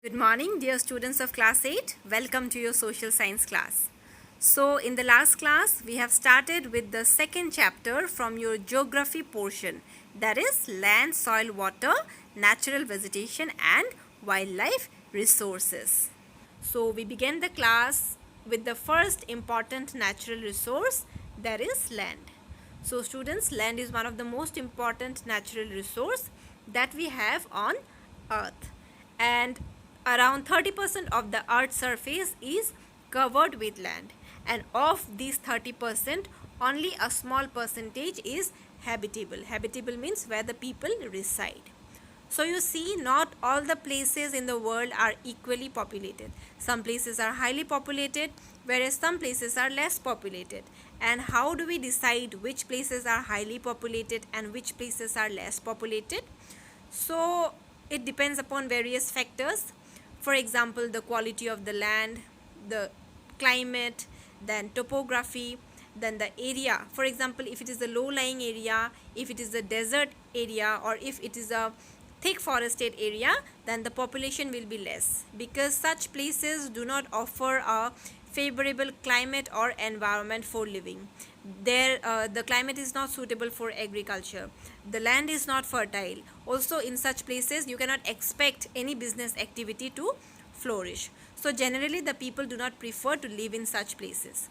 Good morning, dear students of class 8. Welcome to your social science class. So, in the last class, we have started with the second chapter from your geography portion, that is land, soil, water, natural vegetation, and wildlife resources. So, we began the class with the first important natural resource, that is land. So, students, land is one of the most important natural resource that we have on earth, and around 30% of the earth's surface is covered with land, and of these 30% only a small percentage is habitable means where the people reside. So you see, not all the places in the world are equally populated. Some places are highly populated, whereas some places are less populated. And how do we decide which places are highly populated and which places are less populated? So it depends upon various factors. For example, the quality of the land, the climate, then topography, then the area. For example, if it is a low-lying area, if it is a desert area, or if it is a thick forested area, then the population will be less, because such places do not offer a favorable climate or environment for living. There the climate is not suitable for agriculture, the land is not fertile. Also, in such places you cannot expect any business activity to flourish. So generally the people do not prefer to live in such places.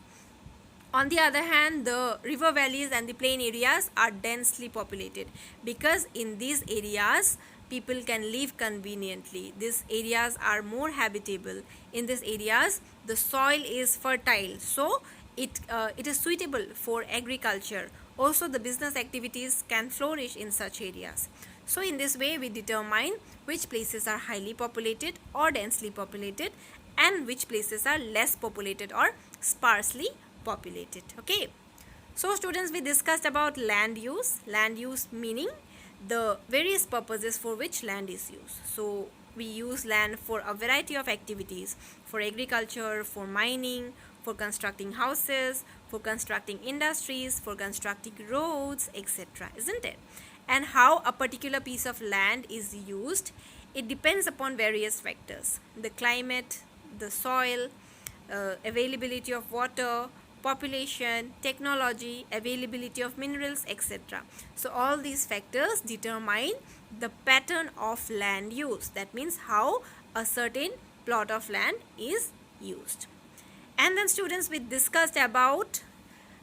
On the other hand, the river valleys and the plain areas are densely populated, because in these areas people can live conveniently. These areas are more habitable. In these areas the soil is fertile, so it is suitable for agriculture. Also, the business activities can flourish in such areas. So in this way we determine which places are highly populated or densely populated, and which places are less populated or sparsely populated. Okay, so students, we discussed about land use meaning the various purposes for which land is used. So we use land for a variety of activities: for agriculture, for mining, for constructing houses, for constructing industries, for constructing roads, etc., isn't it? And how a particular piece of land is used, it depends upon various factors: the climate, the soil, availability of water, population, technology, availability of minerals, etc. So all these factors determine the pattern of land use. That means how a certain plot of land is used. And then students, we discussed about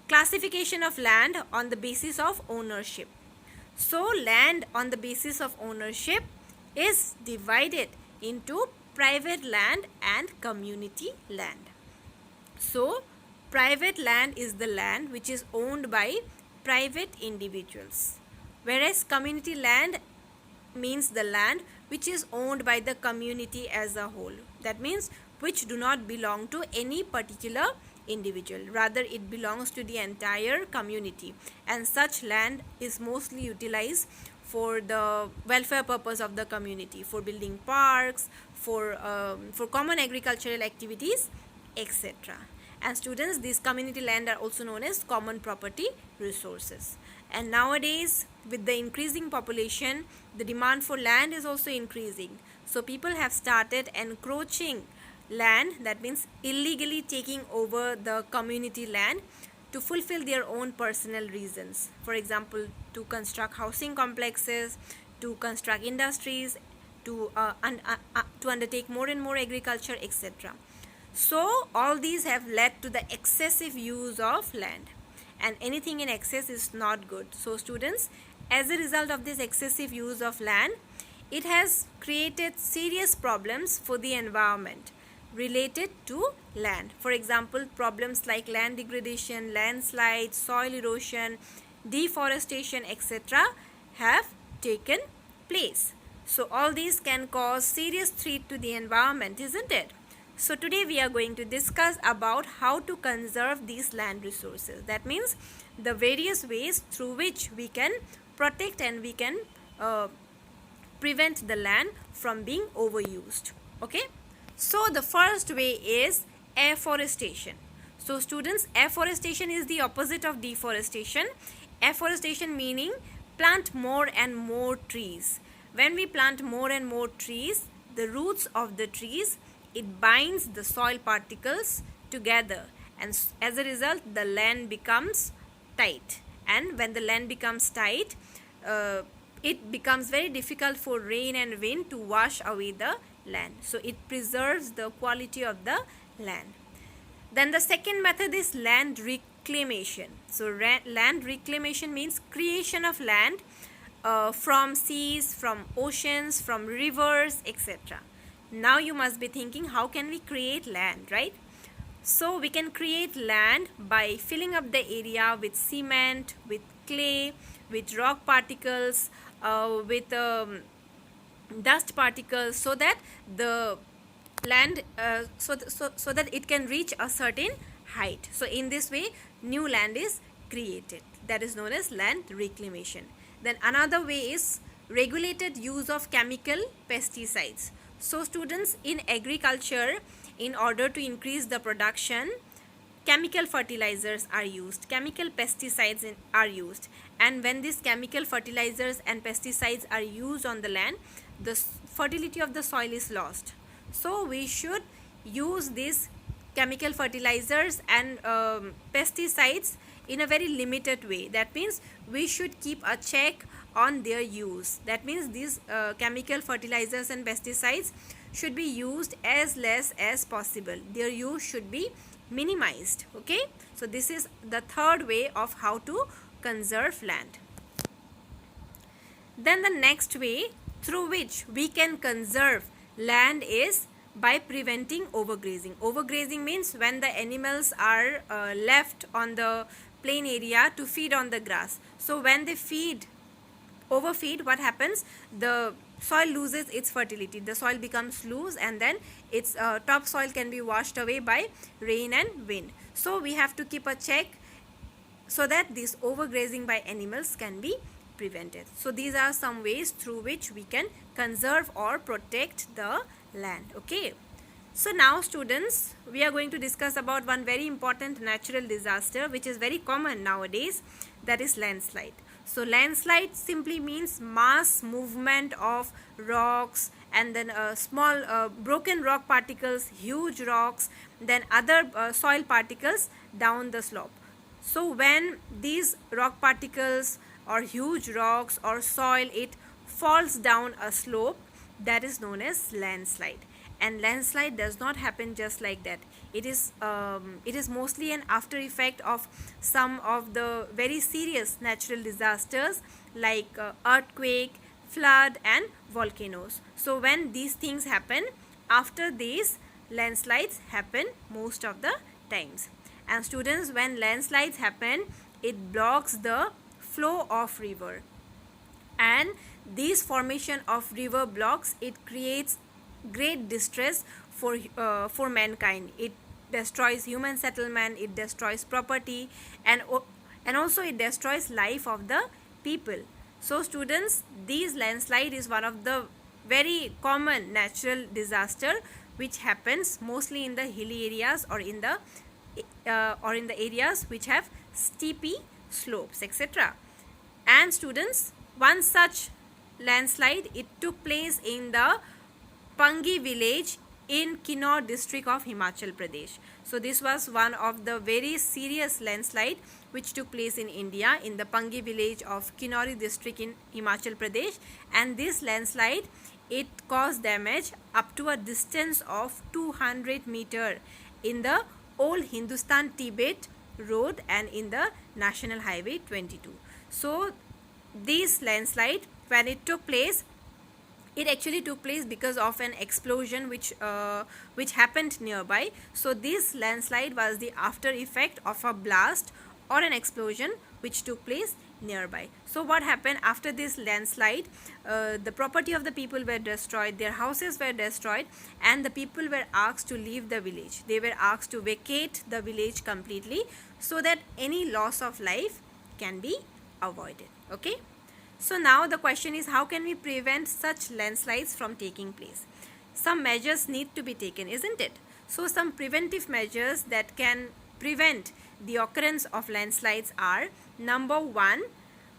classification of land on the basis of ownership. So land on the basis of ownership is divided into private land and community land. So private land is the land which is owned by private individuals, whereas community land means the land which is owned by the community as a whole. That means which do not belong to any particular individual, rather it belongs to the entire community, and such land is mostly utilized for the welfare purpose of the community, for building parks, for common agricultural activities, etc. And students, these community land are also known as common property resources. And nowadays, with the increasing population, the demand for land is also increasing. So people have started encroaching land, that means illegally taking over the community land to fulfill their own personal reasons. For example, to construct housing complexes, to construct industries, to undertake more and more agriculture, etc. So all these have led to the excessive use of land, and anything in excess is not good. So students, as a result of this excessive use of land, it has created serious problems for the environment related to land. For example, problems like land degradation, landslides, soil erosion, deforestation, etc. have taken place. So all these can cause serious threat to the environment, isn't it? So today we are going to discuss about how to conserve these land resources. That means the various ways through which we can protect and we can prevent the land from being overused. Okay. So the first way is afforestation. So students, afforestation is the opposite of deforestation. Afforestation meaning plant more and more trees. When we plant more and more trees, the roots of the trees, it binds the soil particles together, and as a result the land becomes tight. And when the land becomes tight, it becomes very difficult for rain and wind to wash away the land. So it preserves the quality of the land. Then the second method is land reclamation. So land reclamation means creation of land from seas, from oceans, from rivers, etc. Now you must be thinking, how can we create land, right? So we can create land by filling up the area with cement, with clay, with rock particles, with dust particles, so that the land so that it can reach a certain height. So in this way new land is created. That is known as land reclamation. Then another way is regulated use of chemical pesticides. So students, in agriculture, in order to increase the production, chemical fertilizers are used, chemical pesticides are used, and when these chemical fertilizers and pesticides are used on the land, the fertility of the soil is lost. So we should use these chemical fertilizers and pesticides in a very limited way. That means we should keep a check on their use. That means these chemical fertilizers and pesticides should be used as less as possible. Their use should be minimized. Okay, so this is the third way of how to conserve land. Then the next way through which we can conserve land is by preventing overgrazing. Overgrazing means when the animals are left on the plain area to feed on the grass. So when they overfeed, what happens? The soil loses its fertility, the soil becomes loose, and then its topsoil can be washed away by rain and wind. So we have to keep a check so that this overgrazing by animals can be prevented. So these are some ways through which we can conserve or protect the land. Okay, so now students, we are going to discuss about one very important natural disaster which is very common nowadays, that is landslide. So landslide simply means mass movement of rocks, and then small broken rock particles, huge rocks, then other soil particles down the slope. So when these rock particles or huge rocks or soil, it falls down a slope, that is known as landslide. And landslide does not happen just like that. It is mostly an after effect of some of the very serious natural disasters like earthquake, flood and volcanoes. So when these things happen, after these landslides happen most of the times. And students, when landslides happen, it blocks the flow of river, and this formation of river blocks, it creates great distress for mankind. It destroys human settlement, it destroys property, and also it destroys life of the people. So students, these landslide is one of the very common natural disaster which happens mostly in the hilly areas or in the areas which have steepy slopes, etc. And students, one such landslide, it took place in the Pangi village in Kinnaur district of Himachal Pradesh. So this was one of the very serious landslide which took place in India, in the Pangi village of Kinnaur district in Himachal Pradesh, and this landslide, it caused damage up to a distance of 200 meter in the old Hindustan Tibet road and in the National Highway 22. So this landslide, when it took place, it actually took place because of an explosion which happened nearby. So this landslide was the after effect of a blast or an explosion which took place nearby. So what happened after this landslide? The property of the people were destroyed, their houses were destroyed, and the people were asked to leave the village. They were asked to vacate the village completely so that any loss of life can be avoided. Okay. So now the question is, how can we prevent such landslides from taking place? Some measures need to be taken, isn't it? So some preventive measures that can prevent the occurrence of landslides are: number one,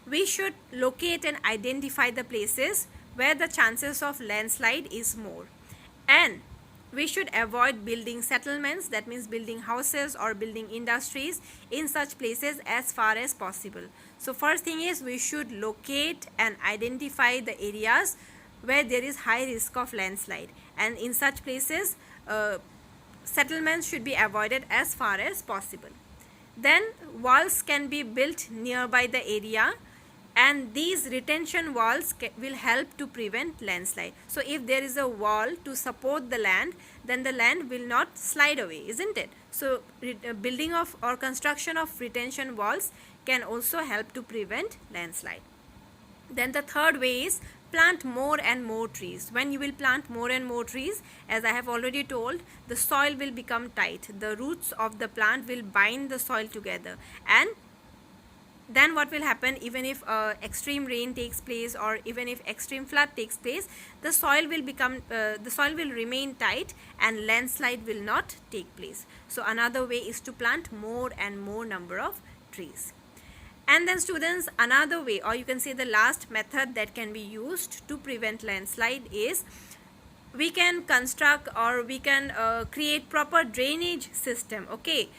we should locate and identify the places where the chances of landslide is more. And we should avoid building settlements, that means building houses or building industries in such places as far as possible. So first thing is we should locate and identify the areas where there is high risk of landslide, and in such places settlements should be avoided as far as possible. Then walls can be built nearby the area, and these retention walls will help to prevent landslide. So if there is a wall to support the land, then the land will not slide away, isn't it? So building of or construction of retention walls can also help to prevent landslide. Then the third way is plant more and more trees. When you will plant more and more trees, as I have already told, the soil will become tight. The roots of the plant will bind the soil together, and then what will happen, even if extreme rain takes place or even if extreme flood takes place, the soil will remain tight and landslide will not take place. So another way is to plant more and more number of trees. And then students, another way, or you can say the last method that can be used to prevent landslide is we can construct or we can create proper drainage system. Okay,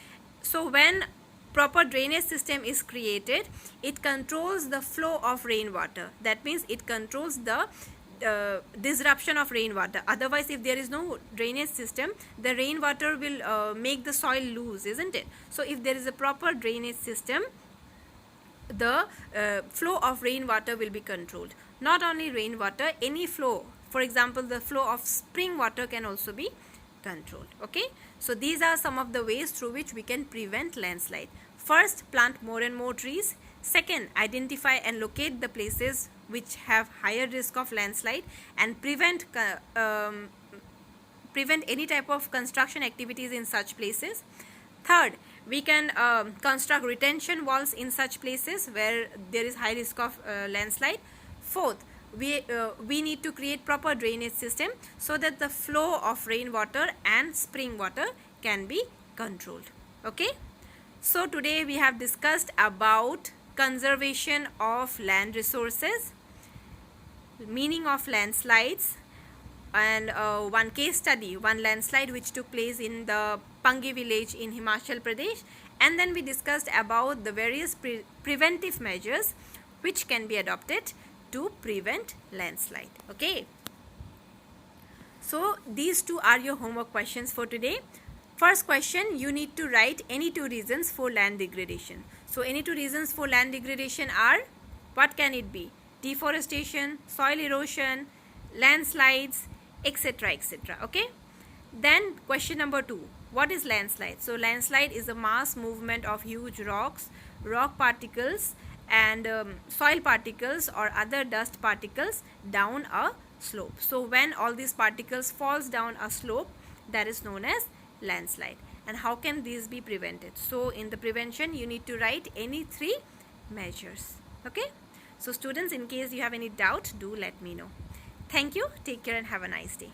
so when proper drainage system is created, it controls the flow of rainwater. That means it controls the disruption of rainwater. Otherwise, if there is no drainage system, the rainwater will make the soil loose, isn't it? So if there is a proper drainage system, the flow of rainwater will be controlled. Not only rainwater, any flow, for example the flow of spring water can also be controlled. Okay, so these are some of the ways through which we can prevent landslide. First, plant more and more trees. Second, identify and locate the places which have higher risk of landslide and prevent any type of construction activities in such places. Third, we can construct retention walls in such places where there is high risk of landslide. Fourth, we need to create proper drainage system so that the flow of rainwater and spring water can be controlled. Okay, so today we have discussed about conservation of land resources, meaning of landslides, and one case study, one landslide which took place in the Pangi village in Himachal Pradesh. And then we discussed about the various preventive measures which can be adopted to prevent landslide. Okay, so these two are your homework questions for today. First question, you need to write any two reasons for land degradation. So any two reasons for land degradation are, what can it be? Deforestation, soil erosion, landslides, etc., etc. Okay, then question number 2, what is landslide? So landslide is a mass movement of huge rocks, rock particles and soil particles or other dust particles down a slope. So when all these particles falls down a slope, that is known as landslide. And how can these be prevented? So in the prevention, you need to write any 3 measures. Okay, so students, in case you have any doubt, do let me know. Thank you, take care and have a nice day.